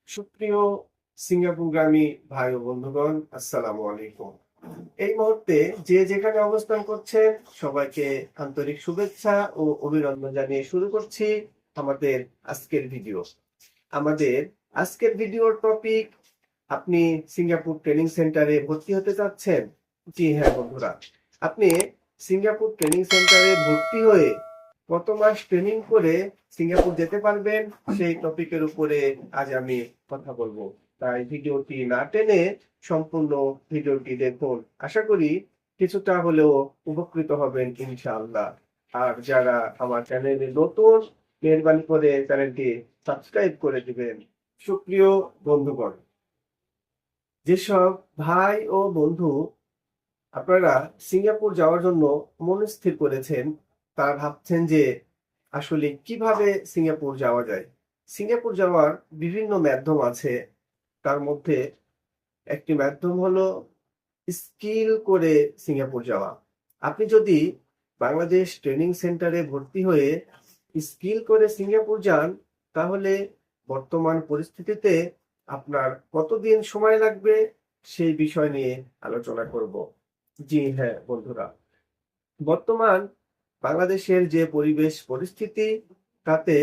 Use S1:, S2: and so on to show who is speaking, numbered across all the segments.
S1: সুপ্রিয় সিঙ্গাপুরগামী ভাই ও বন্ধুগণ, আসসালামু আলাইকুম। এই মুহূর্তে যে যেখানে অবস্থান করছেন সবাইকে আন্তরিক শুভেচ্ছা ও অভিনন্দন জানিয়ে শুরু করছি আমাদের আজকের ভিডিও। আমাদের আজকের ভিডিওর টপিক, আপনি সিঙ্গাপুর ট্রেনিং সেন্টারে ভর্তি হতে চাচ্ছেন? জি হ্যাঁ বন্ধুরা, আপনি সিঙ্গাপুর ট্রেনিং সেন্টারে ভর্তি হয়ে কত মাস ট্রেনিং করে সিঙ্গাপুর যেতে পারবেন, সেই টপিকের উপরে আজ আমি কথা বলবো। তাই ভিডিওটি না টেনে সম্পূর্ণ ভিডিওটি দেখুন। আশা করি কিছুটা হলেও উপকৃত হবেন ইনশাআল্লাহ। আর যারা আমার চ্যানেলে নতুন, মেহরবানি করে চ্যানেলটি সাবস্ক্রাইব করে দিবেন। সুপ্রিয় বন্ধুগণ, যেসব ভাই ও বন্ধু আপনারা সিঙ্গাপুর যাওয়ার জন্য মনস্থির করেছেন, তারা ভাবছেন যে আসলে কিভাবে সিঙ্গাপুর যাওয়া যায়। সিঙ্গাপুর যাওয়ার বিভিন্ন মাধ্যম আছে। তার মধ্যে একটি মাধ্যম হলো স্কিল করে সিঙ্গাপুর যাওয়া। আপনি যদি বাংলাদেশ ট্রেনিং সেন্টারে ভর্তি হয়ে স্কিল করে সিঙ্গাপুর যান, তাহলে বর্তমান পরিস্থিতিতে আপনার কতদিন সময় লাগবে সেই বিষয় নিয়ে আলোচনা করব। জি হ্যাঁ বন্ধুরা, বর্তমান বাংলাদেশের যে পরিবেশ পরিস্থিতি, তাতে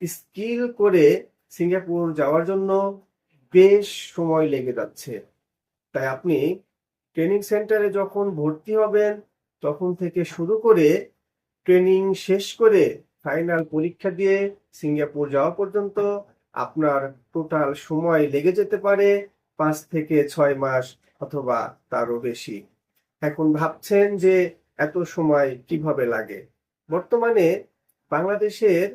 S1: স্কিল করে সিঙ্গাপুর যাওয়ার জন্য বেশ সময় লেগে যাচ্ছে। তাই আপনি ট্রেনিং সেন্টারে যখন ভর্তি হবেন, তখন থেকে শুরু করে ট্রেনিং শেষ করে ফাইনাল পরীক্ষা দিয়ে সিঙ্গাপুর যাওয়া পর্যন্ত আপনার টোটাল সময় লেগে যেতে পারে 5 থেকে 6 মাস অথবা তারও বেশি। এখন ভাবছেন যে এত সময় কিভাবে লাগে। বর্তমানে বাংলাদেশের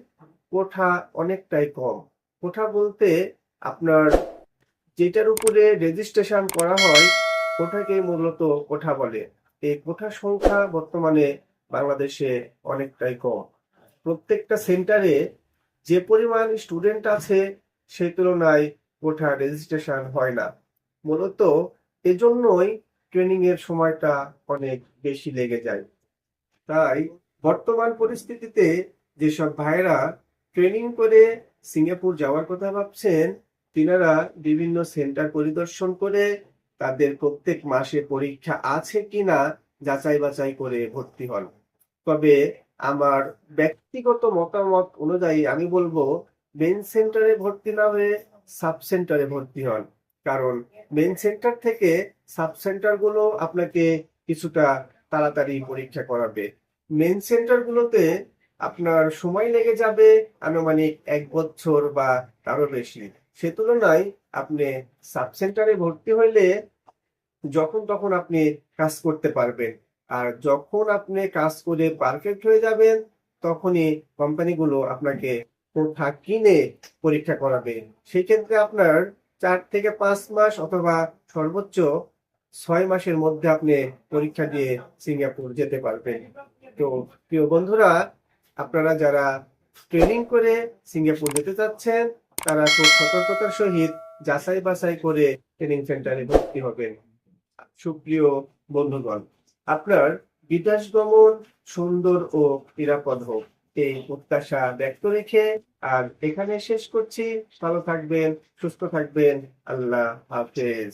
S1: কোঠা অনেকটাই কম। কোঠা বলতে আপনার যেটার উপরে রেজিস্ট্রেশন করা হয় ওটাকে মূলত কোঠা বলে। এই কোঠার সংখ্যা বর্তমানে বাংলাদেশে অনেকটাই কম। প্রত্যেকটা সেন্টারে যে পরিমাণ স্টুডেন্ট আছে সেই তুলনায় কোঠা রেজিস্ট্রেশন হয় না। মূলত এজন্যই ট্রেনিং এর সময়টা অনেক বেশি লেগে যায়। তাই বর্তমান পরিস্থিতিতে যেসব ভাইরা ট্রেনিং করে সিঙ্গাপুর যাওয়ার কথা ভাবছেন, তিনারা বিভিন্ন সেন্টার পরিদর্শন করে তাদের প্রত্যেক মাসে পরীক্ষা আছে কিনা যাচাই বাছাই করে ভর্তি হন। তবে আমার ব্যক্তিগত মতামত অনুযায়ী আমি বলবো, মেন সেন্টারে ভর্তি না হয়ে সাব সেন্টারে ভর্তি হন। কারণ মেন সেন্টার থেকে সাব সেন্টার গুলো আপনাকে কিছুটা তাড়াতাড়ি পরীক্ষা করাবে। মেন সেন্টার গুলোতে আপনার সময় লেগে যাবে আনুমানিক 1 বছর বা তারও বেশি। সে তুলনায় আপনি সাব সেন্টারে ভর্তি হইলে যখন তখন আপনি কাজ করতে পারবেন। আর যখন আপনি কাজ করে পারফেক্ট হয়ে যাবেন, তখনই কোম্পানিগুলো আপনাকে কোঠা কিনে পরীক্ষা করাবে। সেক্ষেত্রে আপনার 4 থেকে 5 মাস অথবা সর্বোচ্চ 6 মাসের মধ্যে আপনি পরীক্ষা দিয়ে সিঙ্গাপুর যেতে পারবেন। তো প্রিয় বন্ধুরা, আপনারা যারা ট্রেনিং করে সিঙ্গাপুর যেতে চাচ্ছেন, তারা খুব সতর্কতার সহিত যাচাই বাছাই করে ট্রেনিং সেন্টারে ভর্তি হবেন। সুপ্রিয় বন্ধুগণ, আপনার বিদেশ গমন সুন্দর ও নিরাপদ হোক, এই প্রত্যাশা ব্যক্ত রেখে আর এখানে শেষ করছি। ভালো থাকবেন, সুস্থ থাকবেন। আল্লাহ হাফেজ।